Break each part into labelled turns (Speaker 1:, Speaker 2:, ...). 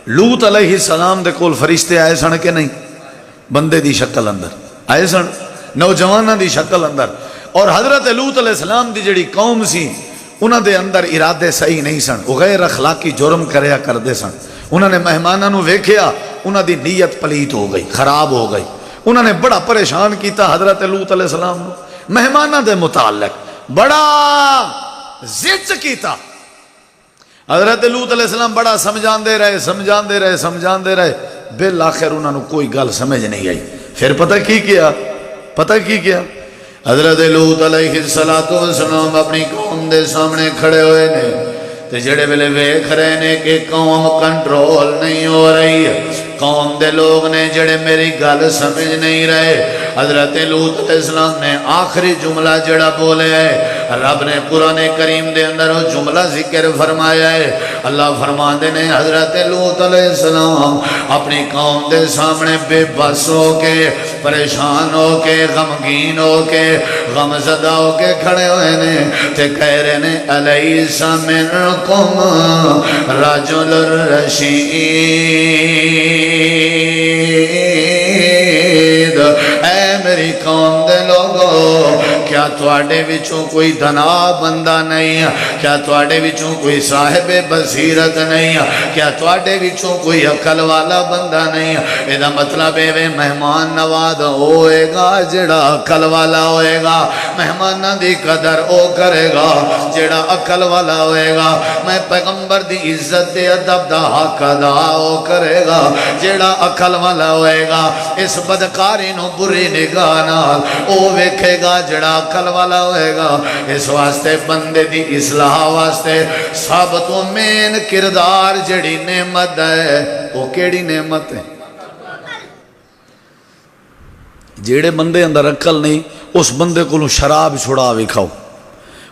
Speaker 1: لوط علیہ السلام دے کول فرشتے آئے سن کہ نہیں؟ بندے دی شکل اندر آئے سن، نوجوانہ دی شکل اندر. اور حضرت لوط علیہ السلام دی جڑی قوم سی انہاں دے اندر ارادے صحیح نہیں سن، وہ غیر اخلاقی جرم کریا کردے سن. انہاں نے مہماناں نو ویکھیا، انہاں دی نیت پلیت ہو گئی، خراب ہو گئی. انہاں نے بڑا پریشان کیتا حضرت لوط علیہ السلام نو، مہماناں دے متعلق بڑا زج کیتا. حضرت لوط علیہ السلام بڑا سمجھاندے رہے، بالآخر انہوں نے کوئی گل سمجھ نہیں آئی. پھر پتہ کی کیا حضرت لوط علیہ السلام اپنی قوم دے سامنے کھڑے ہوئے نے تے جڑے ویلے ویکھ رہے نے کہ قوم کنٹرول نہیں ہو رہی ہے، قوم دے لوگ نے جڑے میری گل سمجھ نہیں رہے. حضرت لوط علیہ السلام نے آخری جملہ جڑا بولے ہے، رب نے قرآن کریم دے اندر وہ جملہ ذکر فرمایا ہے. اللہ فرماندے نے حضرت لوط علیہ السلام اپنی قوم دے سامنے بے بس ہو کے، پریشان ہو کے، غمگین ہو کے، غمزدہ ہو کے کھڑے ہوئے نے تے کہہ رہے نے الیس منکم رجل رشید، اے میری قوم دے لوگو، کیا تواڈے وچوں کوئی دنا بندہ نہیں؟ کیا تواڈے وچوں کوئی صاحب بصیرت نہیں؟ کیا تواڈے وچوں کوئی عقل والا بندہ نہیں؟ ادا مطلب ہے مہمان نواز ہوئے گا جڑا عقل والا ہوئے گا، مہماناں دی قدر او کرے گا جڑا عقل والا ہوئے گا. میں پیغمبر دی عزت دے ادب دا حق ادا او کرے گا جڑا عقل والا ہوئے گا. اس بدکاری نو بری نگاہ نال او ویکھے گا جڑا عقل والا ہوئے گا. اس واسطے بندے دی اصلاح واسطے سب تو مین کردار جڑی نعمت ہے وہ کیڑی نعمت ہے؟ جیڑے بندے اندر عقل نہیں اس بندے کو شراب چھڑا وکھاؤ،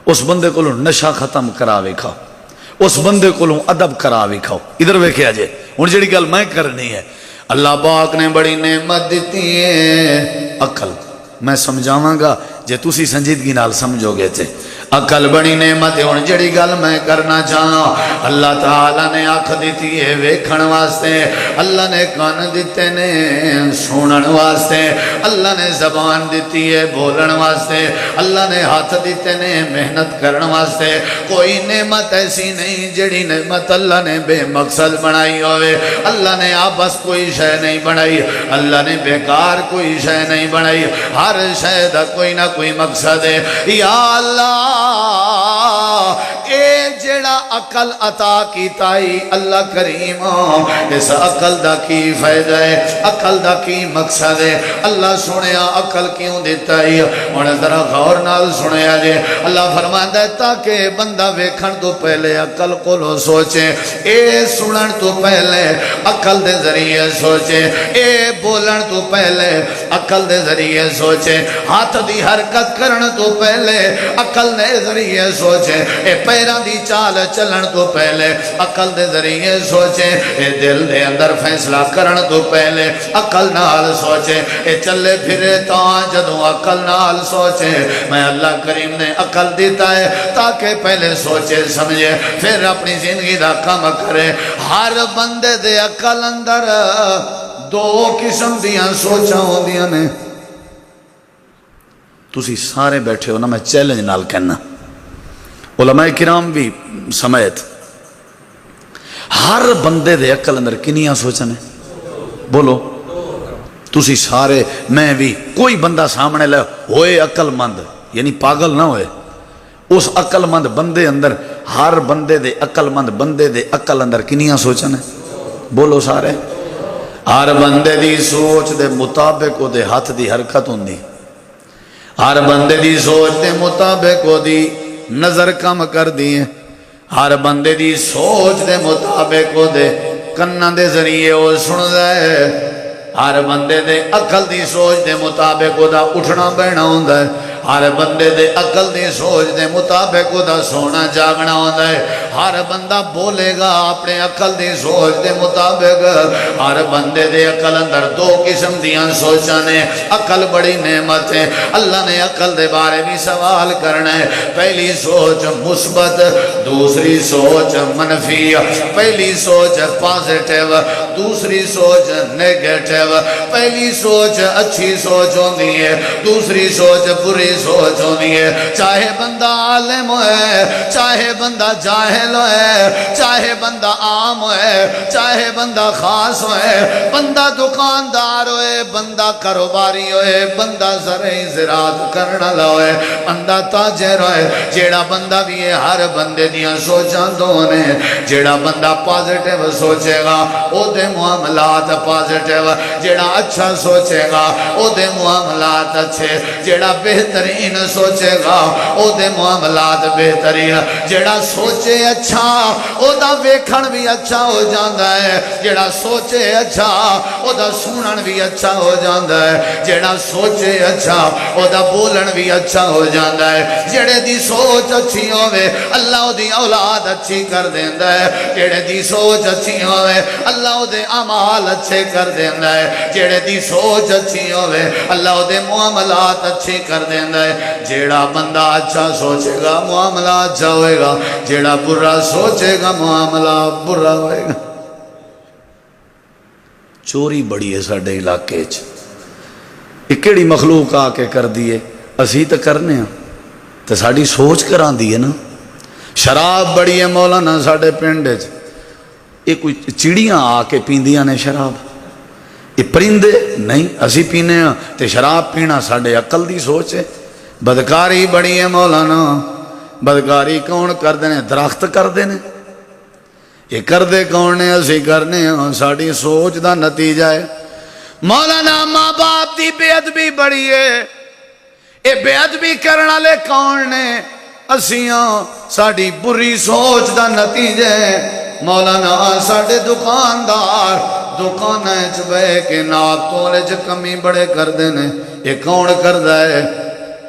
Speaker 1: اس بندے کو نشہ ختم کرا وکھاؤ، اس بندے کو ادب کرا وکھاؤ. ادھر ویکھیا جے ہن جڑی گل میں کرنی ہے، اللہ پاک نے بڑی نعمت دیتی ہے عقل. میں سمجھاواں گا جے تسی سنجیدگی نال سمجھو گے تے عقل بڑی نعمت ہے. ہن جڑی گل میں کرنا چاہاں، اللہ تعالیٰ نے آنکھ دیتی ہے ویکھن واسطے، اللہ نے کان دیتے نے سنن واسطے، اللہ نے زبان دیتی ہے بولن واسطے، اللہ نے ہاتھ دیتے نے محنت کرن واسطے. کوئی نعمت ایسی نہیں جڑی نعمت اللہ نے بے مقصد بنائی ہوئے. اللہ نے آپس کوئی شے نہیں بنائی، اللہ نے بیکار کوئی شے نہیں بنائی. ہر شے دا کوئی نہ کوئی مقصد ہے. یا اللہ اے جڑا عقل عطا کیتا ہی اللہ کریم، اس عقل دا کی فائدہ ہے، عقل دا کی مقصد ہے؟ اللہ سنیا عقل کیوں دیتا ہی؟ اور ذرا غور نال سنیا جے. اللہ فرماندا ہے تاکہ بندہ ویکھن تو پہلے عقل کو سوچے، اے سنن تو پہلے عقل دے ذریعے سوچے، اے بولن تو پہلے عقل دے ذریعے سوچے، ہاتھ دی حرکت کرن تو پہلے عقل دے ذریعے سوچے، اے پیران دی چال چلن تو پہلے عقل دے ذریعے سوچے، اے دل دے اندر فیصلہ کرن تو پہلے عقل نال سوچے، اے چلے پھرے تاں جدوں عقل نال سوچے. میں اللہ کریم نے عقل دیتا ہے تاکہ پہلے سوچے سمجھے پھر اپنی زندگی دا کام کرے. ہر بندے دے عقل اندر دو قسم دیاں سوچاں ہوندیاں نے. تسی سارے بیٹھے ہو نا، میں چیلنج نال کہنا، علماء کرام بھی سمیت، ہر بندے دے عقل اندر کنیاں سوچنے؟ بولو. تسی سارے، میں بھی، کوئی بندہ سامنے لے ہوئے عقل مند، یعنی پاگل نہ ہوئے، اس عقل مند بندے اندر، ہر بندے دے عقل مند بندے دے عقل اندر کنیاں سوچنے؟ بولو سارے. ہر بندے دی سوچ دے مطابق او دے ہاتھ دی حرکت ہوندی، ہر بندے دی سوچ دے مطابق او دی نظر کم کر دیئے، ہر بندے دی سوچ دے مطابق او دے کناں دے ذریعے او سن دے، ہر بندے دے عقل دی سوچ دے مطابق او دا اٹھنا بیٹھنا ہوندا ہے، ہر بندے دے عقل دی سوچ دے مطابق او دا سونا جاگنا ہوندا ہے، ہر بندہ بولے گا اپنے عقل دی سوچ دے مطابق. ہر بندے دے عقل اندر دو قسم دیاں سوچاں نے. عقل بڑی نعمت ہے. اللہ نے عقل دے بارے بھی سوال کرنا ہے. پہلی سوچ مثبت، دوسری سوچ منفی. پہلی سوچ پازیٹیو، دوسری سوچ نیگیٹیو. پہلی سوچ اچھی سوچ ہوندی ہے، دوسری سوچ بری سوچ ہوندی ہے. چاہے بندہ عالم ہوئے، چاہے بندہ جاہل ہوئے، چاہے بندہ عام ہوئے، چاہے بندہ خاص ہوئے، بندہ دکاندار ہوئے، بندہ کاروباری ہوئے، بندہ زرعی زراعت کرنا ہوئے، بندہ تاجر ہوئے. جیڑا بندہ بھی ہے ہر بندے دیاں سوچاں دو نے. جیڑا بندہ پازیٹیو سوچے گا او دے معاملات پازیٹیو. جیڑا اچھا سوچے گا او دے معاملات اچھے. جیڑا بہترین سوچے گا او دے معاملات بہترین. جیڑا سوچے اچھا او دا ویکھن بھی اچھا ہو جاندا ہے. جیڑا سوچے اچھا او دا سنن بھی اچھا ہو جاندا ہے. جیڑا سوچے اچھا او دا بولن بھی اچھا ہو جاندا ہے. جیڑے دی سوچ اچھی ہوئے اللہ او دی اولاد اچھی کر دیندا ہے. جیڑے دی سوچ اچھی ہوئے اللہ او دے اعمال اچھے کر دیندا ہے. جیڑے دی سوچ اچھی ہوئے اللہ او دے معاملات اچھے کر دیندا ہے. جیڑا بندہ اچھا سوچے گا معاملہ اچھا ہوئے گا. جیڑا برا سوچے گا معاملہ برا ہوئے گا. چوری بڑی ہے ساڈے علاقے چ. یہ کیڑی مخلوق آ کے کر دیے؟ اسی تو کرنے ہیں تو ساڑی سوچ کران دی ہے نا. شراب بڑی ہے مولانا ساڑے پنڈے چ. یہ کوئی چڑیاں آ کے پیندیاں نے شراب؟ یہ پرندے نہیں، اسی پینے ہیں تے شراب پینا ساڑے عقل دی سوچ ہے. بدکاری بڑی ہے مولانا. بدکاری کون کر دینے؟ درخت کر دینے. یہ کر دے کون نے؟ اسی کرنے ہیں. ساڑی سوچ دا نتیجہ ہے. مولانا ماں باپ دی بے ادبی بڑی ہے. اے بے ادبی کرنا لے کون نے؟ اسیاں. ساڑی بری سوچ دا نتیجہ ہے. مولانا ساڑے دکاندار دکانیں چ بے کے ناپ تولے چ کمی بڑے کر دینے. یہ کون کر ہے؟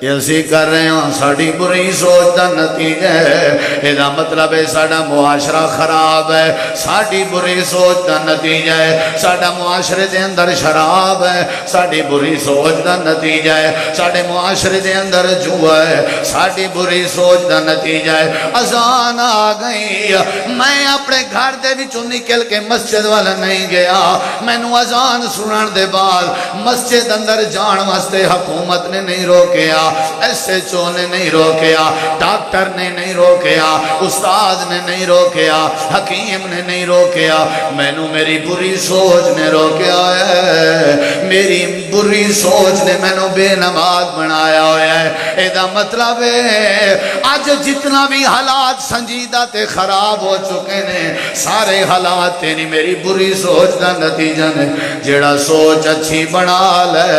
Speaker 1: یہ اسی کر رہے ہیں. ساڑی بری سوچ دا نتیجہ ہے. یہ دا مطلب ہے ساڑا معاشرہ خراب ہے. ساڑی بری سوچ دا نتیجہ ہے ساڑا معاشرے دے اندر شراب ہے. ساڑی بری سوچ دا نتیجہ ہے ساڑے معاشرے دے اندر جوا ہے. ساڑی بری سوچ دا نتیجہ ہے اذان آ گئی. میں اپنے گھر دے وچوں نکل کے مسجد والا نہیں گیا. میں نو اذان سنن دے بعد مسجد اندر جان واسطے حکومت نے نہیں روکیا، ایس ایچ او نے نہیں روکیا، ڈاکٹر نے نہیں روکیا، استاد نے نہیں روکیا، حکیم نے نہیں روکیا. میں نو میری بری سوچ نے روکیا ہے. میری بری سوچ نے میں نو بے نماز بنایا ہویا ہے. ایدہ مطلب ہے آج جتنا بھی حالات سنجیدہ تے خراب ہو چکے نے سارے حالات تیری میری بری سوچ دا نتیجہ نے. جیڑا سوچ اچھی بنا لے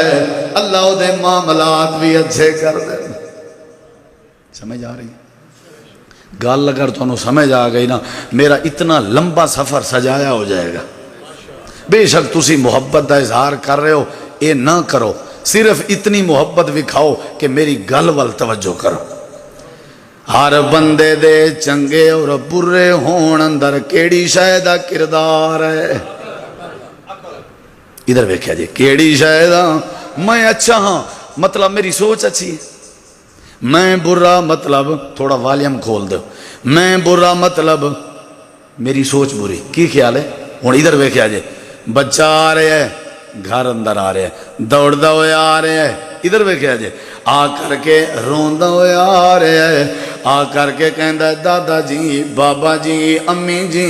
Speaker 1: اللہ دے معاملات بھی اچھے کر دے. سمجھ آ رہی گل؟ اگر تو سمجھ آ گئی نا میرا اتنا لمبا سفر سجایا ہو جائے گا. بے شک تسی محبت دا اظہار کر رہے ہو، اے نہ کرو. صرف اتنی محبت دکھاؤ کہ میری گل وال توجہ کرو. ہر بندے دے چنگے اور برے ہون اندر کیڑی شے دا کردار ہے؟ ادھر ویکھیا جی. کیڑی شے دا؟ میں اچھا ہاں مطلب میری سوچ اچھی ہے. میں برا مطلب تھوڑا والیوم کھول دو. میں برا مطلب میری سوچ بری. کی خیال ہے؟ ہوں ادھر ویکھیا جی. بچہ آ رہے ہے گھر اندر آ رہے ہے دوڑدا ہوئے آ رہے ہے. ادھر ویکھیا جی. آ کر کے روندا ہوئے آ رہے ہے. آ کر کے کہندا ہے دادا جی بابا جی امی جی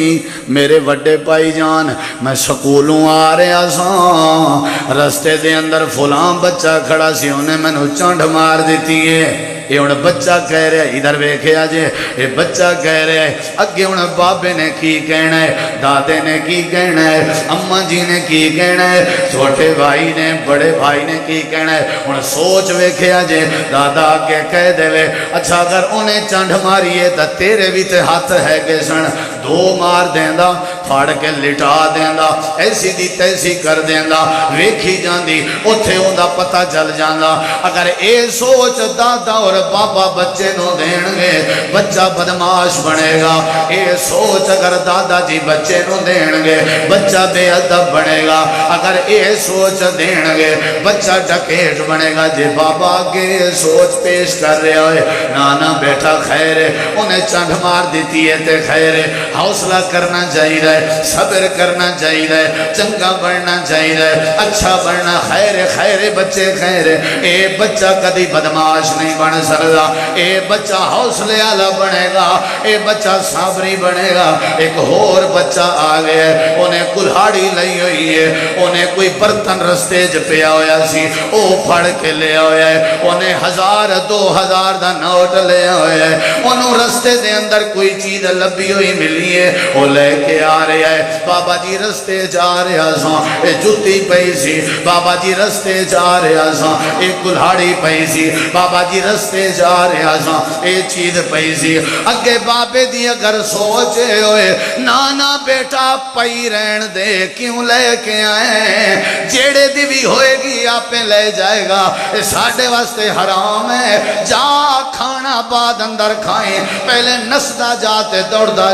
Speaker 1: میرے وڈے پائی جان میں سکولوں آ رہا ساں رستے دے اندر فلاں بچہ کھڑا سی انہیں میں نو چانڈ مار دیتی ہے. یہ ہوں بچہ کہہ رہا ہے. ادھر ویکھیا جے یہ بچہ کہہ رہا ہے. اگے ہوں بابے نے کی کہنا ہے، دادے نے کی کہنا ہے، اماں جی نے کی کہنا ہے، چھوٹے بھائی نے بڑے بھائی نے کی کہنا ہے. ہوں سوچ ویکھیا جے دادا کے کہہ دے وے اچھا اگر انہیں چنڈ ماریے تا تیرے بھی تے ہاتھ ہے کہ سن دو مار دیندا پھاڑ کے لٹا دیندا ایسی دی تیسی کر دیندا ویکھی جاندی اوتھے اوندا پتہ چل جاندا اگر اے سوچ دادا اور بابا بچے نو دین گے بچہ بدماش بنے گا اے سوچ اگر دادا جی بچے نو دین گے بچہ بے ادب بنے گا اگر اے سوچ دین گے بچہ ڈکیٹ بنے گا جے بابا کے سوچ پیش کر رہے ہوئے نانا بیٹا خیر ہے انہیں چنڈ مار دیتی ہے تے خیر ہے حوصلہ کرنا چاہیے صبر کرنا چاہیے چنگا بڑھنا چاہیے اچھا بڑھنا خیر ہے خیر ہے بچے خیر ہے اے بچہ کدی بدماش نہیں بن سکتا اے بچہ حوصلے والا بنے گا اے بچہ صابری بنے گا ایک اور بچہ آ گیا انہیں کلہاڑی لئی ہوئی ہے انہیں کوئی برتن رستے ج پیا ہویا سی او پھڑ کے لے ہویا ہے انہیں 1000 2000 دا نوٹ لے ہویا ہے انہوں رستے دے اندر کوئی چیز لبی ہوئی ملی ہے وہ لے کے آ رہا ہے بابا جی رستے جا رہا سا اے جتی پئی سی بابا جی رستے جا رہا سا اے کلہاڑی پئی سی بابا جی رستے جا رہا سا اے چیز پئی سی اگے بابے دی اگر سوچے ہوئے نانا بیٹا پئی رہن دے کیوں لے کے آئے جیڑے دی بھی ہوئے گی آپ لے جائے گا ساڑھے واسطے حرام ہے جا کھانا بعد اندر کھائیں پہلے نسدہ جاتے دوڑدہ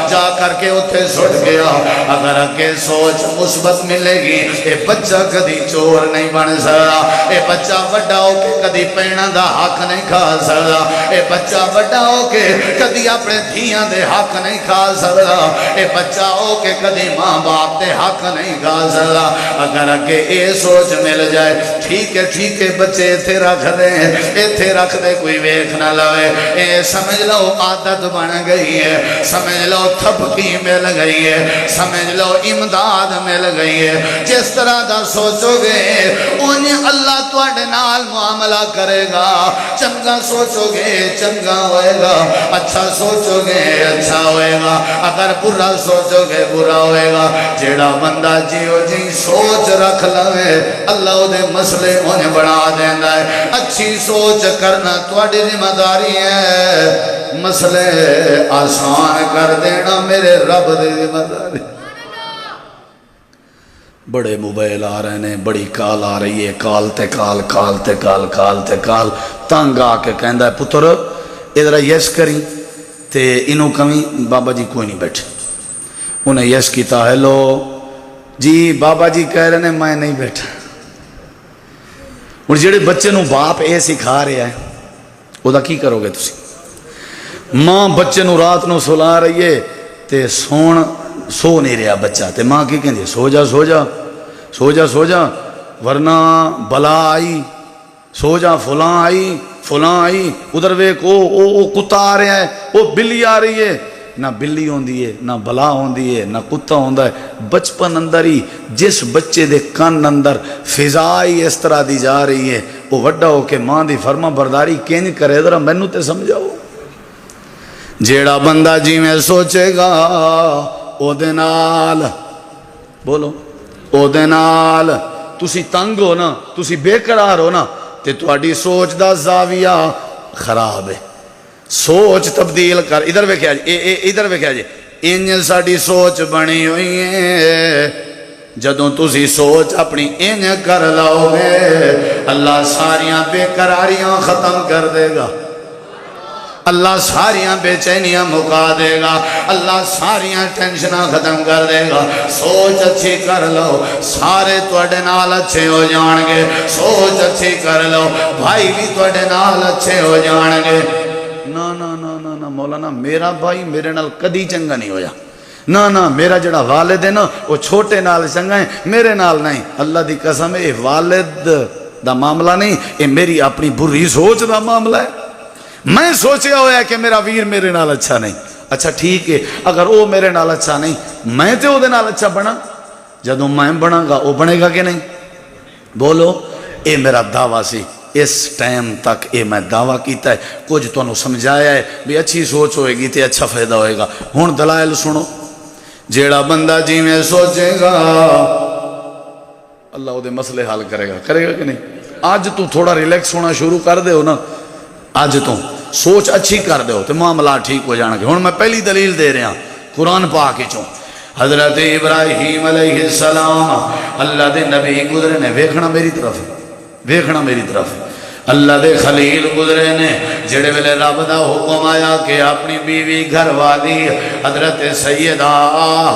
Speaker 1: جا کر کے اتھے سٹ گیا اگر اگے سوچ مثبت ملے گی اے بچہ کدی چور نہیں بن سکتا اے بچہ بڑا ہو کے کدی پینا دا حق نہیں کھا سکتا اے بچہ بڑا ہو کے کدی اپنے دھیاں دے حق نہیں کھا سکتا اے بچہ ہو کے کدی ماں باپ دے حق نہیں کھا سکتا اگر اگے اے سوچ مل جائے ٹھیک ہے بچے تھے رکھ دے کوئی ویکھ نہ لوے اے سمجھ لو عادت بن گئی ہے سمجھ لو تھپکی مل گئی ہے سمجھ لو امداد مل گئی ہے جس طرح دا سوچو گے انہیں اللہ تواڈے نال معاملہ کرے گا چنگا سوچو گے چنگا ہوئے گا اچھا سوچو گے اچھا ہوئے گا اگر برا سوچو گے برا ہوئے گا جیڑا بندہ جیو جی سوچ رکھ لوے اللہ دے مسئلے انہیں بڑھا دینا ہے اچھی سوچ کرنا تواڈی ذمہ داری ہے مسئلے آسان کر دینا میرے رب دی ذمہ داری بڑے موبائل آ رہے ہیں بڑی کال آ رہی ہے کال تے کال تنگ آ کے کہندا ہے پتر ادھر یس کری تے انہوں کمی بابا جی کوئی نہیں بیٹھے انہیں یس کیتا ہیلو جی بابا جی کہہ رہے ہیں میں نہیں بیٹھا اور جڑے بچے نو باپ اے سکھا رہا ہے وہ دا کی کرو گے تسی ماں بچے نو رات نو سلا رہی ہے تے سو نہیں رہا بچہ تے ماں کی کہندی سو جا ورنہ بلا آئی سو جا فلاں آئی ادھر ویک او کتا آ رہا ہے او بلی آ رہی ہے نہ بلی ہوندی ہے نہ بلا ہوندی ہے نہ کتا ہوندا ہے بچپن اندر ہی جس بچے دے کان اندر فضائی اس طرح دی جا رہی ہے وہ وڈا ہو کے ماں دی فرما برداری کینج کرے ذرا مینوں تے سمجھاؤ جیڑا بندہ جی میں سوچے گا او دے نال بولو او دے نال تسی تنگ ہو نا تسی بے قرار ہو نا تے تواڈی سوچ دا زاویہ خراب ہے سوچ تبدیل کر ادھر ویکھیا جی انج ساڈی سوچ بنی ہوئی ہے جدوں تسی سوچ اپنی انج کر لاؤ گے اللہ ساریاں بے قراریاں ختم کر دے گا اللہ ساریاں بے چینیاں مکا دے گا اللہ ساریاں ٹینشناں ختم کر دے گا سوچ اچھی کر لو سارے توڑے نال اچھے ہو جان گے سوچ اچھی کر لو بھائی بھی توڑے نال اچھے ہو جان گے نا مولانا میرا بھائی میرے نال کدی چنگا نہیں ہویا نا میرا جڑا والد ہے نا وہ چھوٹے نال چنگا ہے میرے نال نہیں اللہ دی قسم ہے والد دا معاملہ نہیں یہ میری اپنی بری سوچ دا معاملہ ہے میں سوچیا ہوا ہے کہ میرا ویر میرے نال اچھا نہیں اچھا ٹھیک ہے اگر وہ میرے نال اچھا نہیں میں تے وہ دے نال اچھا بنا جدوں میں بنا گا وہ بنے گا کہ نہیں بولو اے میرا دعویٰ سی اس ٹائم تک اے میں دعویٰ کیتا ہے کچھ تو انہوں سمجھایا ہے بھی اچھی سوچ ہوئے گی تے اچھا فائدہ ہوئے گا ہون دلائل سنو جیڑا بندہ جی میں سوچے گا اللہ وہ دے مسئلے حال کرے گا کہ نہیں آج تو تھوڑا ریلیکس ہونا شروع کر دے ہو نا آج تو سوچ اچھی کر دے ہو تو معاملہ ٹھیک ہو جانا گے ہون میں پہلی دلیل دے رہا قرآن پاک چوں حضرت ابراہیم علیہ السلام اللہ دے نبی گزرے نے، ویکھنا میری طرف، ویکھنا میری طرف، اللہ دے خلیل گزرے نے جڑے ویلے رب دا حکم آیا کہ اپنی بیوی گھر والی حضرت سیدہ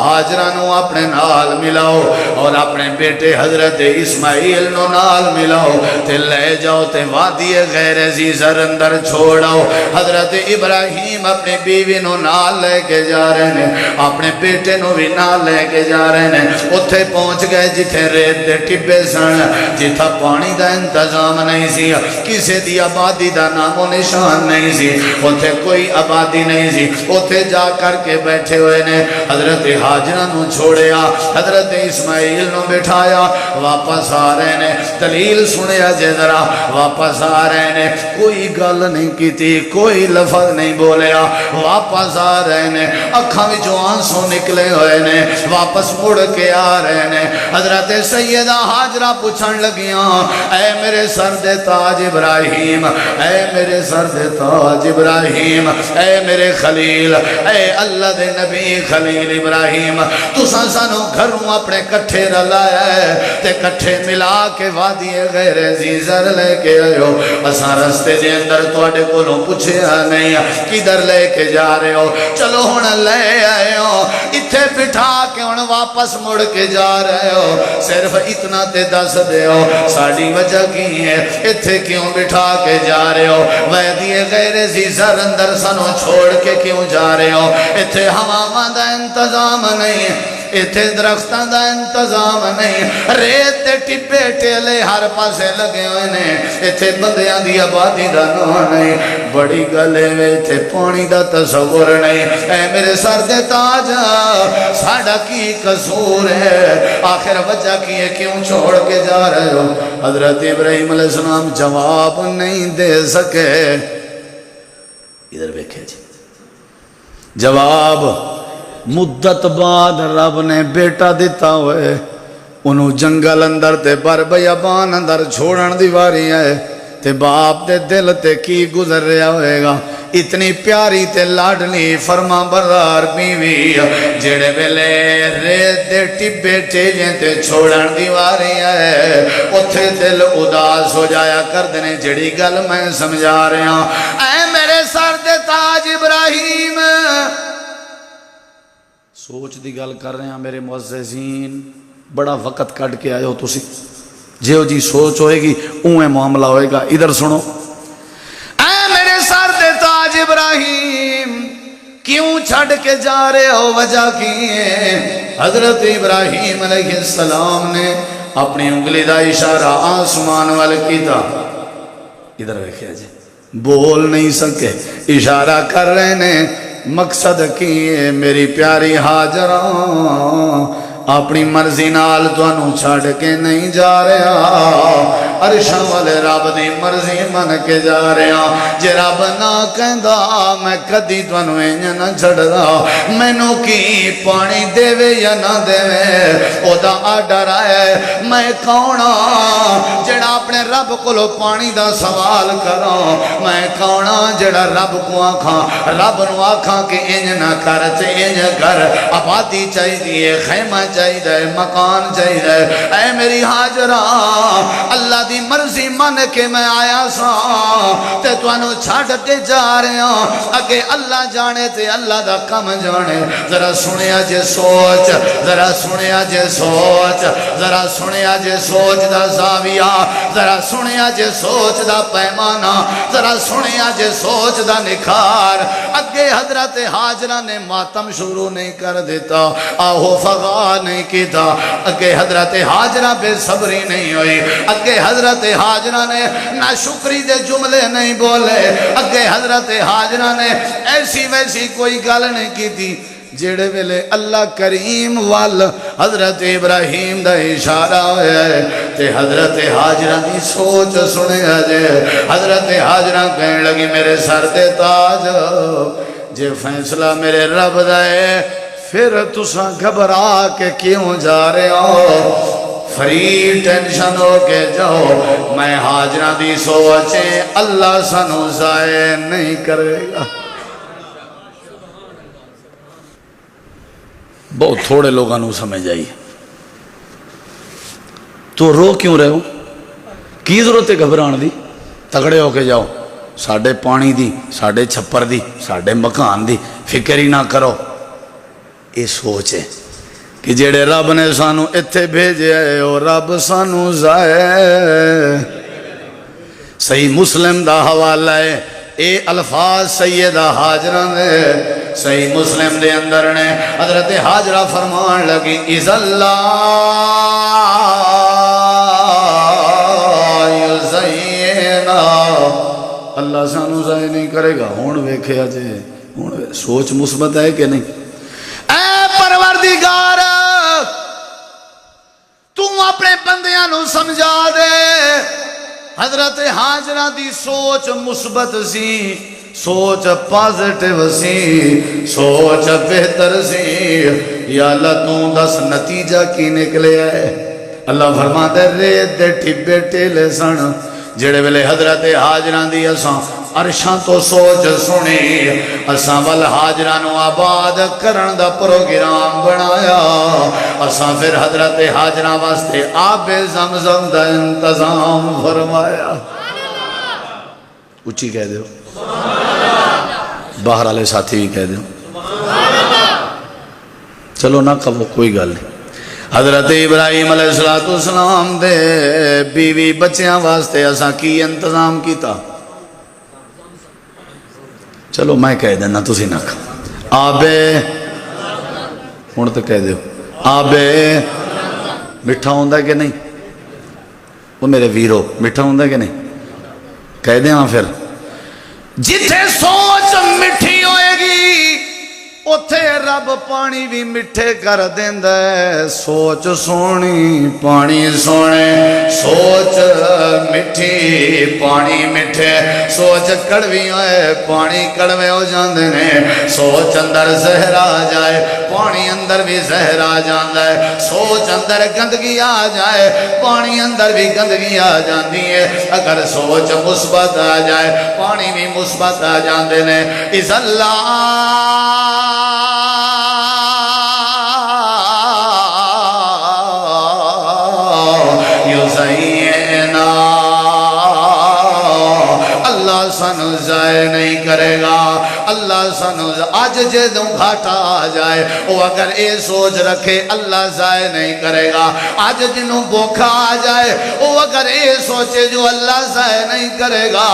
Speaker 1: ہاجرہ نو اپنے نال ملاؤ اور اپنے بیٹے حضرت اسماعیل نو نال ملاؤ تے لے جاؤ تے وادی غیر زیزر اندر چھوڑاؤ۔ حضرت ابراہیم اپنی بیوی نو نال لے کے جا رہے ہیں، اپنے بیٹے نو بھی نال لے کے جا رہے ہیں۔ اتھے پہنچ گئے جتھے ریت دے ٹبے سن، جتھا پانی دا انتظام نہیں سی، کسی دی آبادی دا نام و نشان نہیں سی، اتھے کوئی آبادی نہیں سی، اتھے جا کر کے بیٹھے ہوئے نے حضرت ہاجرہ نو چھوڑیا، حضرت اسماعیل نو بٹھایا، واپس آ رہے نے، دلیل سنیا جے ذرا، واپس آ رہے نے، کوئی گل نہیں کی تھی، کوئی لفظ نہیں بولیا، واپس آ رہے نے، اکھاں وچوں آنسو نکلے ہوئے نے، واپس مڑ کے آ رہے نے۔ حضرت سیدہ ہاجرہ پوچھن لگیاں، اے میرے سر دے تاج ابراہیم، اے میرے سر دے تاج ابراہیم، اے میرے خلیل، اے اللہ دے نبی خلیل ابراہیم، تساں سانو گھروں اپنے کٹھے رلایا ہے تے کٹھے ملا کے وادی غیر زیزر لے کے آئے ہو، اساں رستے دے اندر تواڈے کولوں پوچھیا نہیں کدھر لے کے جا رہے ہو، چلو ہن لے آئے ہو، اتھے بٹھا کے ہن واپس مڑ کے جا رہے ہو، صرف اتنا تے دس دے ہو ساڑی وجہ کی ہے، اتھے کیوں بٹھا کے جا رہے ہو، وادی غیر زیزر اندر سنو چھوڑ کے کیوں جا رہے ہو، اتھے ہواواں دا انتظام نہیں، اتھے درختاں دا انتظام نہیں، ریت تے ٹپے ٹیلے ہر پاسے لگے ہوئے نے، اتھے بندیاں دی آبادی دا نام نہیں، بڑی گلے میں اتھے پانی دا تصور نہیں، اے میرے سر دے تاج ساڑا کی قصور ہے، آخر وجہ کی ہے کیوں چھوڑ کے جا رہے ہو۔ حضرت ابراہیم علیہ السلام جواب نہیں دے سکے، ادھر بیکھے جی، جواب مدت بعد رب نے بیٹا دیتا ہوئے انہوں جنگل اندر تے بر بیابان اندر چھوڑن دیواری ہے تے باپ دے دل تے کی گزر رہا ہوئے گا، اتنی پیاری تے لاڈلی فرما بردار بیوی جڑے ویلے ریت دے ٹبے ٹیلیں تے چھوڑن دیواری ہے اتھے دل اداس ہو جایا کر دینے، جڑی گل میں سمجھا رہے ہاں، اے میرے سر دے تاج ابراہیم، سوچ دی گل کر رہے ہیں میرے معززین، بڑا وقت کٹ کے آئے ہو تسی، جیو جی سوچ ہوئے گی اوہ معاملہ ہوئے گا، ادھر سنو، اے میرے سر دے تاج ابراہیم کیوں چھڑ کے جا رہے ہو، وجہ کی ہے؟ حضرت ابراہیم علیہ السلام نے اپنی انگلی دا اشارہ آسمان وال کیتا، ادھر دیکھیں جی، بول نہیں سکے، اشارہ کر رہے نے، مقصد کی ہے میری پیاری ہاجرہ اپنی مرضی نال تانوں چھڑ کے نہیں جا رہا، عرشاں والے رب دی مرضی من کے جا رہا، جے رب نہ کہندا میں کدی تانوں انج نہ چھڑدا، مینوں کی پانی دے یا نہ دے او دا آڈر ہے، میں کون ہاں جڑا اپنے رب کولوں پانی دا سوال کراں، میں کون ہاں جڑا رب کو آکھاں، رب نو آکھاں کہ انج نہ کر تے انج کر، آبادی چاہیے، خیمہ چاہیے، مکان چاہیے، اے میری ہاجرہ اللہ دی مرضی من کے میں آیا سا تے توانو چھڑ کے جا رہے ہاں، اگے اللہ جانے تے اللہ دا کم جانے، ذرا سنیا جے سوچ، ذرا سنیا جے سوچ، ذرا سنیا جے سوچ دا زاویہ، ذرا سنیا جے سوچ دا پیمانہ، ذرا سنیا جے سوچ دا نکھار، اگے حضرت ہاجرہ نے ماتم شروع نہیں کر دیتا، آہو فغا نہیں کیتا، اگے حضرت ہاجرہ بے صبری نہیں ہوئی، اگے حضرت ہاجرہ نے نہ شکری دے جملے نہیں بولے، اگے حضرت ہاجرہ نے ایسی ویسی کوئی گل نہیں کی تھی، جڑے ویلے اللہ کریم وال حضرت ابراہیم دا اشارہ ہویا ہے تے حضرت ہاجرہ دی سوچ سنے جے، حضرت ہاجرہ کہنے لگی میرے سر دے تاج جے فیصلہ میرے رب دا ہے پھر تساں گھبرا کے کیوں جا رہے ہو، فری ٹینشن ہو کے جاؤ، میں ہاجرہ دی سوچیں اللہ سنو ضائع نہیں کرے گا۔ بہت تھوڑے لوگوں کو سمجھ آئی. تو رو کیوں رہے ہو؟ کی ضرورت ہے گھبران دی؟ تگڑے ہو کے جاؤ. ساڈے پانی دی، ساڈے چھپر دی، ساڈے مکان دی فکر ہی نہ کرو. یہ سوچ ہے کہ جڑے رب نے سانو اتھے بھیجے ہے او رب سانو زائے. صحیح مسلم دا حوالہ ہے. اے الفاظ سیدہ حاجرہ نے صحیح مسلم دے اندر نے حضرت حاجرہ فرمان لگی اِذَا اللَّهُ يُزَيِّنَا، اللہ سانو ضائع نہیں کرے گا. ہون ویکھے آجے سوچ مثبت ہے کہ نہیں؟ اے پروردگار تو اپنے بندیاں نو سمجھا دے. حضرت حاجرہ دی سوچ مثبت سی، سوچ پازیٹیو سی، سوچ بہتر سی. یا اللہ تو دس نتیجہ کی نکلے ہے. اللہ فرماتا ہے ریت دے ٹھبے ٹیلے سن جڑے ویلے حضرت حاجرہ دی اساں عرشاں تو سوچ سنی، اساں ول حاجرہ نو آباد کرن دا پروگرام بنایا. اساں پھر حضرت حاجرہ واسطے آب زمزم دا انتظام فرمایا. اچھی کہہ دیو، باہر والے ساتھی بھی کہہ دیو. چلو نہ کہو کوئی گل نہیں. حضرت ابراہیم علیہ السلام دے بیوی بچیاں واسطے اساں کی انتظام کیتا؟ چلو میں کہہ دینا تسی نہ کہو. آبے ہن تو کہہ دیو آبے میٹھا ہوندا کہ نہیں؟ وہ میرے ویرو میٹھا ہوندا کہ نہیں؟ کہہ دیاں پھر. جتھے سوچ مٹھی ہوئے گی اتھے رب پانی بھی مٹھے کر دیندہ ہے. سوچ سونی پانی سونے، سوچ مٹھی پانی مٹھے. سوچ کڑوی ہوئے پانی کڑوے ہو جاندے نے. سوچ اندر زہر آ جائے پانی اندر بھی زہر آ جاندہ ہے. سوچ اندر گندگی آ جائے پانی اندر بھی گندگی آ جاندی ہے. اگر سوچ مثبت آ جائے پانی بھی مثبت آ جاندے نے. اِذَا اللَّهُ یُزَيِّنَا، اللہ سانو ضائع نہیں کرے گا. اللہ سانو آج جدوں گھاٹا آ جائے وہ اگر اے سوچ رکھے اللہ ضائع نہیں کرے گا. آج جنوں بوکھا آ جائے وہ اگر اے سوچے جو اللہ ضائع نہیں کرے گا.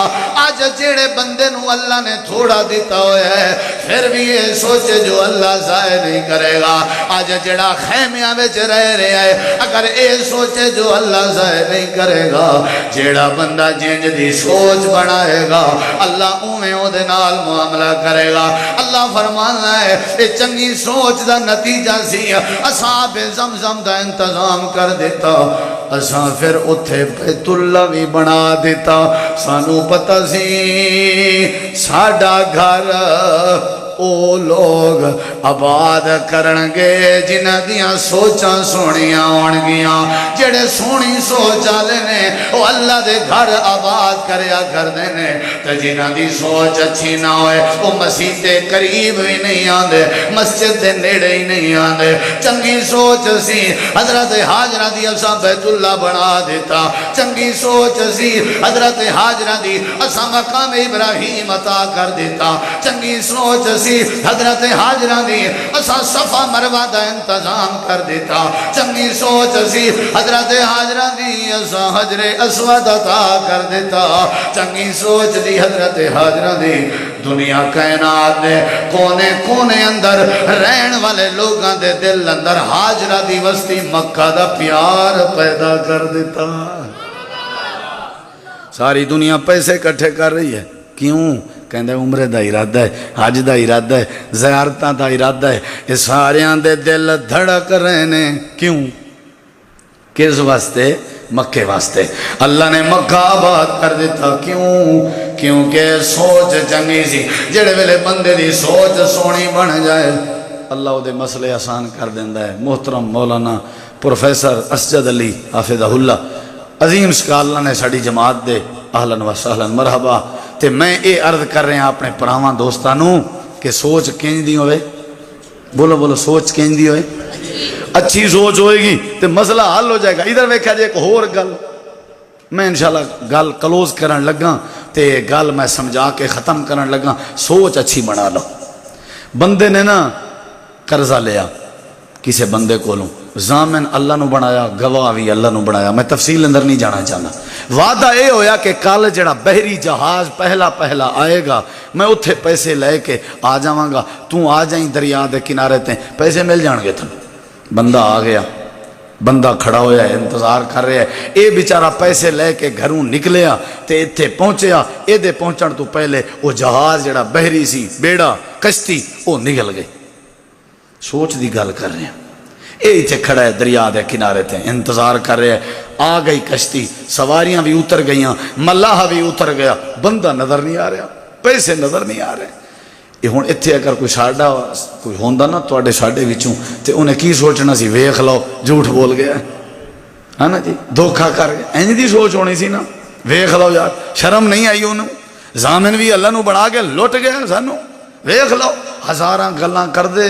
Speaker 1: آج جڑے بندے نو اللہ نے تھوڑا دیتا ہوئے ہے پھر بھی یہ سوچے جو اللہ ضائع نہیں کرے گا. آج جڑا خیمیاں میں رہ رہے ہے اگر اے سوچے جو اللہ ضائع نہیں کرے گا. جڑا بندہ جنج دی سوچ بنائے گا اللہ اویں او دے نال معاملہ کرے گا. اللہ فرمانا ہے اے چنگی سوچ دا نتیجہ سی اصحاب زمزم دا انتظام کر دیتا. اساں پھر اتھے بیت اللہ بھی بنا دیتا. سانو پتہ سی ساڈا گھر او لوگ آباد کرنگے جنہ دیاں سوچاں سونیاں ہونگیاں. جڑے سونی سوچ آلے نے وہ اللہ دے گھر آباد کریا کر دینے. تو جنہ دی سوچ اچھی نہ ہوئے وہ مسجد دے قریب ہی نہیں آندے، مسجد دے نیڑے ہی نہیں آندے. چنگی سوچ سی حضرت حاجرہ دی اساں بیت اللہ بنا دیتا. چنگی سوچ سی حضرت حاجرہ دی اساں مقام ابراہیم عطا کر دیتا. چنگی سوچ سی حضرت حاجرہ دی اساں صفا مروہ دا انتظام کر دیتا. چنگی سوچ سی حضرت حاجرہ دی اساں حجر اسود عطا کر دیتا. چنگی سوچ دی حضرت حاجرہ دی دنیا کائنات دے کونے کونے اندر رہن والے لوگاں دے دل اندر حاجرہ دی وستی مکہ دا پیار پیدا کر دیتا. ساری دنیا پیسے کٹھے کر رہی ہے. کیوں؟ کہندے عمرے دا ارادہ ہے، حج دا ارادہ ہے، زیارتاں دا ارادہ ہے. یہ ساریاں دے دل دھڑک رہے نے. کیوں؟ کس واسطے؟ مکے واسطے. اللہ نے مکہ آباد کر دیتا. کیوں؟ کیونکہ سوچ چنگی سی. جڑے ویلے بندے دی سوچ سونی بن جائے اللہ او دے مسئلے آسان کر دیندہ ہے. محترم مولانا پروفیسر اسجد علی حافظہ اللہ عظیم سکالہ نے ساڑی جماعت دے اہلاً و سہلاً مرحبا. تے میں اے عرض کر رہے ہیں اپنے پراواں دوستانوں کہ سوچ کینج دی ہوئے بولو بولو سوچ کہندی ہوئے اچھی سوچ ہوئے گی تو مسئلہ حل ہو جائے گا. ادھر ویکھا جائے ایک اور گل میں انشاءاللہ گل کلوز کرن لگا تے گل میں سمجھا کے ختم کرن لگا. سوچ اچھی بنا لو. بندے نے نا قرضہ لیا کسے بندے کولوں, ضامن اللہ نو بنایا, گواہ بھی اللہ نو بنایا. میں تفصیل اندر نہیں جانا چاہنا. وعدہ اے ہویا کہ کل جڑا بحری جہاز پہلا آئے گا میں اتھے پیسے لے کے آ جاواں گا, تو آ جائیں دریا دے کنارے تے, پیسے مل جان گے تھن. بندہ آ گیا, بندہ کھڑا ہویا ہے, انتظار کر رہا ہے. اے بیچارہ پیسے لے کے گھروں نکلیا تے اتھے پہنچیا. اے دے پہنچن تو پہلے وہ جہاز جڑا بحری سی, بیڑا کشتی, وہ نکل گئی. سوچ دی گل کر رہے ہیں. اے اتھے کھڑا ہے دریا دے کنارے تے, انتظار کر رہے ہیں. آ گئی کشتی, سواریاں بھی اتر گئیاں, ملاح بھی اتر گیا, بندہ نظر نہیں آ رہا, پیسے نظر نہیں آ رہے. یہ ہوں اتنے اگر کوئی ساڈا کوئی ہوندا نا تواڈے ساڈے وچوں تے انہیں کی سوچنا سی, ویکھ لو جھوٹ بول گیا ہے نا جی, دھوکھا کر گیا. انج دی سوچ ہونی سی نا, ویکھ لو یار, شرم نہیں آئی انہوں, ضامن بھی اللہ نو بنا کے لٹ گیا سانو, ویکھ لو. ہزاراں گلاں کر دے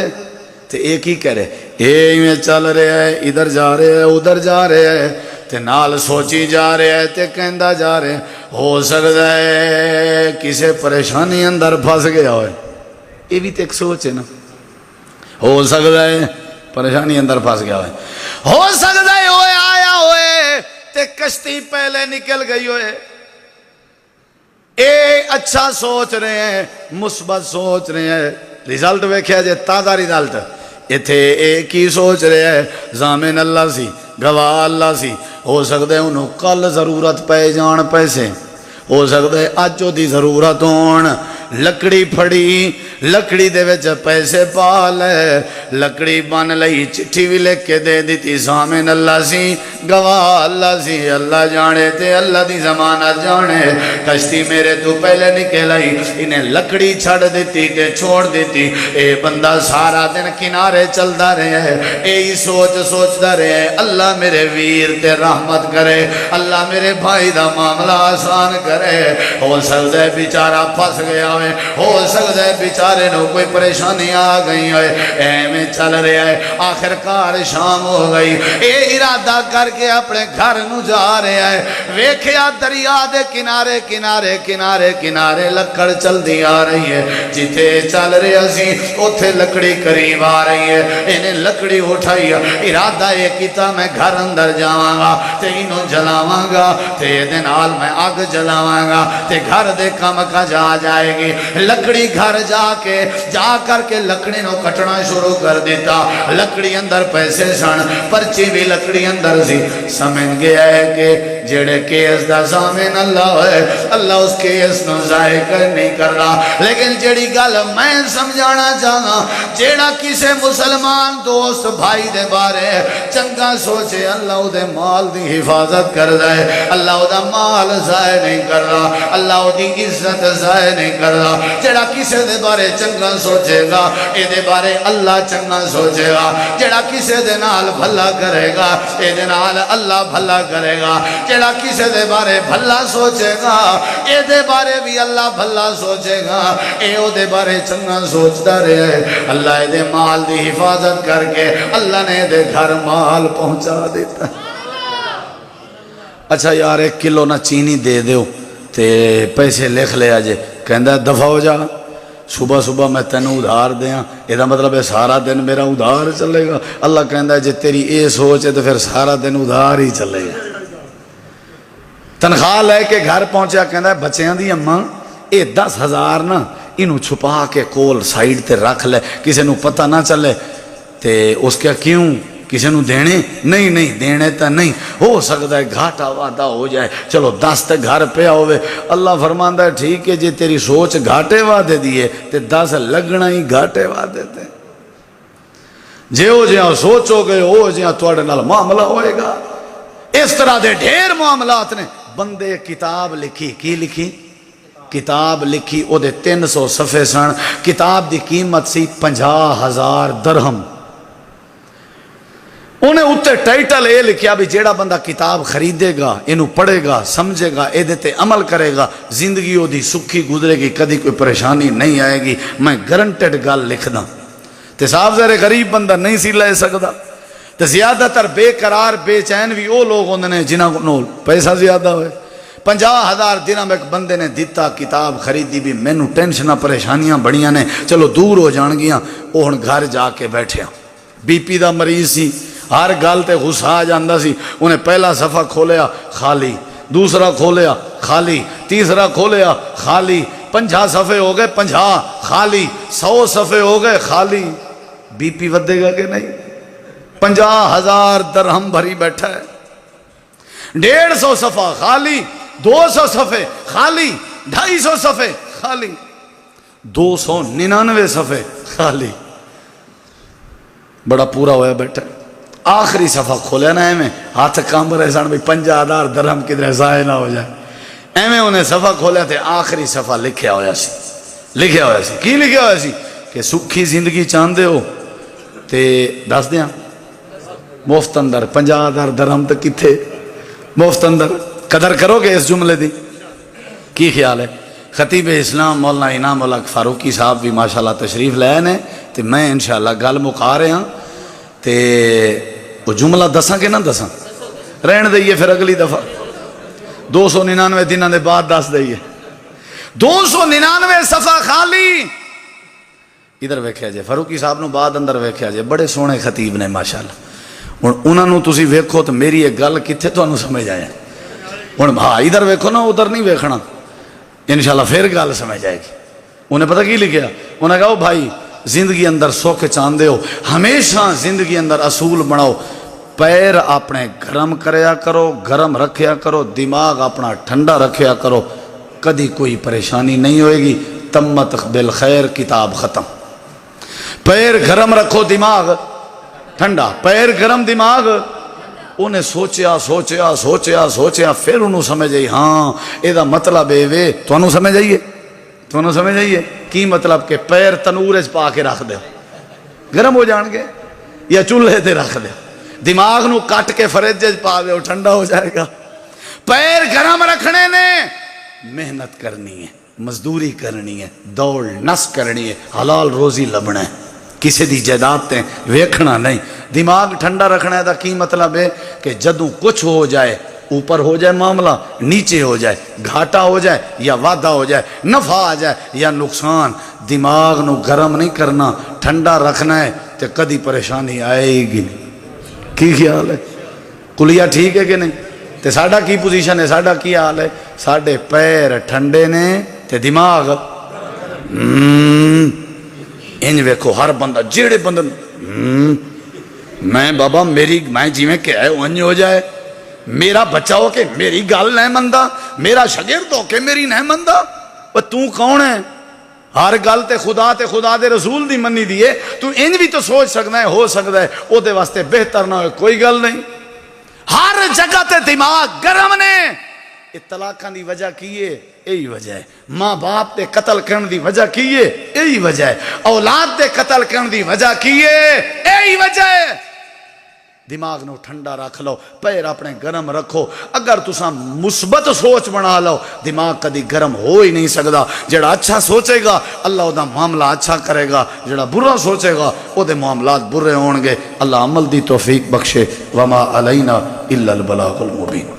Speaker 1: تے ایک ہی کہہ رہے, اے چل رہے ہے, ادھر جا رہے ہے, ادھر جا رہے ہے, تے نال سوچی جا رہے ہے تے کہندا جا رہے. ہو سکتا ہے کسے پریشانی اندر پھنس گیا ہوئے. یہ بھی تو ایک سوچ ہے نا. ہو سکتا ہے پریشانی اندر پھنس گیا ہوئے, ہو سکتا ہے ہوئے آیا ہوئے تے کشتی پہلے نکل گئی ہوئے. اے اچھا سوچ رہے ہیں, مثبت سوچ رہے ہیں. رزلٹ ویکھیا جے تازہ رزلٹ ایتھے ایک ہی سوچ رہے ہیں, ضامن اللہ سی, گواہ اللہ سی. ہو سکتا ہے انہوں کل ضرورت پہ جان پیسے, ہو سکتا ہے اج دی ضرورت ہون. لکڑی پھڑی, لکڑی دے وچ پیسے پا لے, لکڑی بن لئی, چٹھی بھی لکھ کے دے دیتی, ضامن اللہ سی, گواہ اللہ سی. اللہ جانے تے اللہ دی ضمانت جانے, کشتی میرے تو پہلے نکل آئی, انہیں لکڑی چھڑ دیتی کہ چھوڑ دیتی. اے بندہ سارا دن کنارے چلدا رہے, اے ہی سوچدا رہے, اللہ میرے ویر تے رحمت کرے, اللہ میرے بھائی دا معاملہ آسان کرے. ہو سکتا ہے بیچارہ پھنس گیا, ہو سکتا ہے بیچارے نو کوئی پریشانی آ گئی ہوئے, ایویں چل رہا ہے. آخر کار شام ہو گئی, اے ارادہ کر کے اپنے گھر نو جا رہا ہے. ویکھیا دریا دے کنارے کنارے کنارے کنارے لکڑ چل دی آ رہی ہے. جتھے چل رہا سی اوتھے لکڑی قریب آ رہی ہے. انہیں لکڑی اٹھائی, ارادہ یہ کیتا میں گھر اندر جاواں گا تے انہوں جلاواں گا تے دے نال میں آگ جلاواں گا تے گھر دے کم کا جا جائے گی. لکڑی گھر جا کر کے لکڑی نو کٹنا شروع کر دیتا. لکڑی اندر پیسے سن, پرچی بھی لکڑی اندر سی. سمجھ گیا ہے کہ جڑے کیس دا ضامن اللہ ہے, اللہ اس کیس نو ضائع نہیں کر رہا. لیکن جڑی گل میں سمجھانا چاہنا, جڑا کسے مسلمان دوست بھائی دے بارے چنگا سوچے, اللہ او دے مال دی حفاظت کر دے, اللہ او دا مال ضائع نہیں کر رہا, اللہ او دی عزت ضائع نہیں کر رہا. جڑا کسے دے بارے چنگا سوچے گا, اے دے بارے اللہ چنگا سوچے گا. جڑا کسے دے نال بھلا کرے گا, اے دے نال اللہ بھلا کرے گا. جڑا کسے دے بارے بھلا سوچے گا, اے دے بارے بھی اللہ بھلا سوچے گا. اے او دے بارے چنگا سوچتا رہے, اللہ اے دے مال دی حفاظت کر کے اللہ نے دے گھر مال پہنچا دیتا. اچھا یار 1 کلو نہ چینی دے دیو تے پیسے لکھ لے آجے. کہندہ دفع ہو جا, صبح صبح میں تینوں ادھار دیاں, یہ دا مطلب ہے سارا دن میرا ادھار چلے گا. اللہ کہندہ ہے جے تیری اے سوچ ہے تو پھر سارا دن ادھار ہی چلے گا. تنخواہ لے کے گھر پہنچیا, کہندہ ہے بچیاں دی اماں اے 10,000 نا انہوں چھپا کے کول سائیڈ تے رکھ لے, کسی نو پتہ نہ چلے. تے اس کیا کیوں کسی نو دینے نہیں دینے تا نہیں, ہو سکتا ہے گھاٹا وعدہ ہو جائے, چلو 10 تے گھر پہ ہوئے. اللہ فرماندہ ہے ٹھیک ہے جی تیری سوچ گھاٹے وعدے دیئے تے 10 لگنا ہی گھاٹے وعدے تے. جے ہو جہاں سوچو گے ہو جہاں توڑے نال معاملہ ہوئے گا. اس طرح دے ڈھیر معاملات نے. بندے کتاب لکھی, کی لکھی؟ کتاب لکھی, او دے 300 صفحے سن. کتاب دی قیمت سی 50,000 درہم. انہیں اتے ٹائٹل اے لکھیا بھی جیڑا بندہ کتاب خریدے گا, انہوں پڑھے گا, سمجھے گا, اے دیتے عمل کرے گا, زندگی ہو دی سکھی گزرے گی, کدی کوئی پریشانی نہیں آئے گی. میں گارنٹیڈ گل لکھ دا. تے صاحب ذرے غریب بندہ نہیں سی لے سکتا. تے زیادہ تر بے قرار بے چین بھی وہ لوگ ہوندے نے جنہاں کو پیسہ زیادہ ہوئے. 50,000 درہم ایک بندے نے دیتا, کتاب خریدی بھی, مینوں ٹینشناں پریشانیاں بڑیاں نے, چلو دور ہو جان گیاں. وہ ہن گھر جا کے بیٹھیا, بی پی دا مریض سی, ہر گل تے غصہ آ جاندا سی. انہیں پہلا صفحہ کھولیا خالی, دوسرا کھولیا خالی, تیسرا کھولیا خالی, 50 صفحے ہو گئے 50 خالی, 100 صفحے ہو گئے خالی. بی پی ودے گا کہ نہیں؟ 50,000 درہم بھری بیٹھا ہے. 150 صفحہ خالی, 200 صفحے خالی, 250 صفحے خالی, 299 صفحے خالی. بڑا پورا ہوا بیٹھا. آخری صفحہ کھولیا نا ایویں ہاتھ کام رہے سن بھی 50,000 درہم کدھر ضائع نہ ہو جائے. ایویں انہیں صفحہ کھولیا تے آخری صفحہ لکھیا ہوا سی. لکھیا ہوا سی کی لکھیا ہوا سی کہ سکھی زندگی چاہندے ہو تے دس دیاں مفت اندر 50,000 درہم تے کتھے مفت اندر. قدر کرو گے اس جملے دی؟ کی خیال ہے؟ خطیب اسلام مولانا انعام الحق فاروقی صاحب بھی ماشاءاللہ تشریف لائے نے تے میں انشاءاللہ گل مکا رہے ہاں. تے وہ جملہ دساں کہ نہ دساں؟ رہن دئیے پھر اگلی دفعہ 299 دنوں دے بعد دس دئیے. 299 صفحہ خالی. ادھر ویکھیا جے فاروقی صاحب نو بعد اندر ویکھیا جے, بڑے سونے خطیب نے ماشاءاللہ. ہن انہاں نو تسی ویکھو تے میری ایک گل کتھے تانوں سمجھ آیا. ہن ہاں ادھر ویکھو نا, ادھر نہیں ویکھنا, انشاءاللہ پھر گل سمجھ آئے گی. انہیں پتہ کی لکھیا؟ انہیں کہا بھائی زندگی اندر سکھ چاہندے ہو, ہمیشہ زندگی اندر اصول بناؤ, پیر اپنے گرم کریا کرو, گرم رکھیا کرو, دماغ اپنا ٹھنڈا رکھیا کرو, کدی کوئی پریشانی نہیں ہوئے گی. تمت بالخیر, کتاب ختم. پیر گرم رکھو, دماغ ٹھنڈا, پیر گرم دماغ. انہیں سوچیا سوچیا سوچیا سوچیا پھر انہوں سمجھ آئی ہاں یہ دا مطلب اے وے. تانوں سمجھ آئیے؟ تانوں سمجھ آئیے کی مطلب؟ کہ پیر تنور وچ پا کے رکھ دے, گرم ہو جان گے, یا چولہے تے رکھ دے, دماغ نو کٹ کے فریج وچ پا دے, ٹھنڈا ہو جائے گا. پیر گرم رکھنے نے محنت کرنی ہے, مزدوری کرنی ہے, دوڑ نس کرنی ہے, حلال روزی لبنا ہے, کسی دی جائیداد تے ویکھنا نہیں. دماغ ٹھنڈا رکھنا ہے دا کی مطلب ہے کہ جدوں کچھ ہو جائے, اوپر ہو جائے معاملہ, نیچے ہو جائے, گھاٹا ہو جائے یا وعدہ ہو جائے, نفع آ جائے یا نقصان, دماغ نو گرم نہیں کرنا, ٹھنڈا رکھنا ہے, تے کدی پریشانی آئے گی نہیں. کی خیال ہے؟ کلیا ٹھیک ہے کہ نہیں؟ تے ساڈا کی پوزیشن ہے, ساڈا کی حال ہے؟ ساڈے پیر ٹھنڈے نے تے دماغ انج ویکھو. ہر بندہ جیڑے بندے میں بابا میری میں جی میں کیا ہے انج ہو جائے, میرا بچہ ہو کے میری گل نہیں مندا, میرا شاگرد ہو کے میری نہیں مندا. تو کون ہے؟ ہر گل تے خدا دے رسول دی منی دیئے. تو انج بھی تو سوچ سکنا ہے, ہو سکتا ہے او دے واسطے بہتر نہ ہوئے, کوئی گل نہیں. ہر جگہ تے دماغ گرم نے. طلاقاں دی وجہ کی ہے؟ یہی وجہ ہے. ماں باپ دے قتل کرن دی وجہ کی ہے؟ یہی وجہ ہے. اولاد دے قتل کرن دی وجہ کی ہے؟ یہی وجہ ہے. دماغ نو ٹھنڈا رکھ لو, پیر اپنے گرم رکھو. اگر تساں مثبت سوچ بنا لو, دماغ کدی گرم ہو ہی نہیں سکدا. جڑا اچھا سوچے گا اللہ او دا معاملہ اچھا کرے گا, جڑا برا سوچے گا او دے معاملات برے ہون گے. اللہ عمل دی توفیق بخشے. وما علینا الا البلاغ المبین.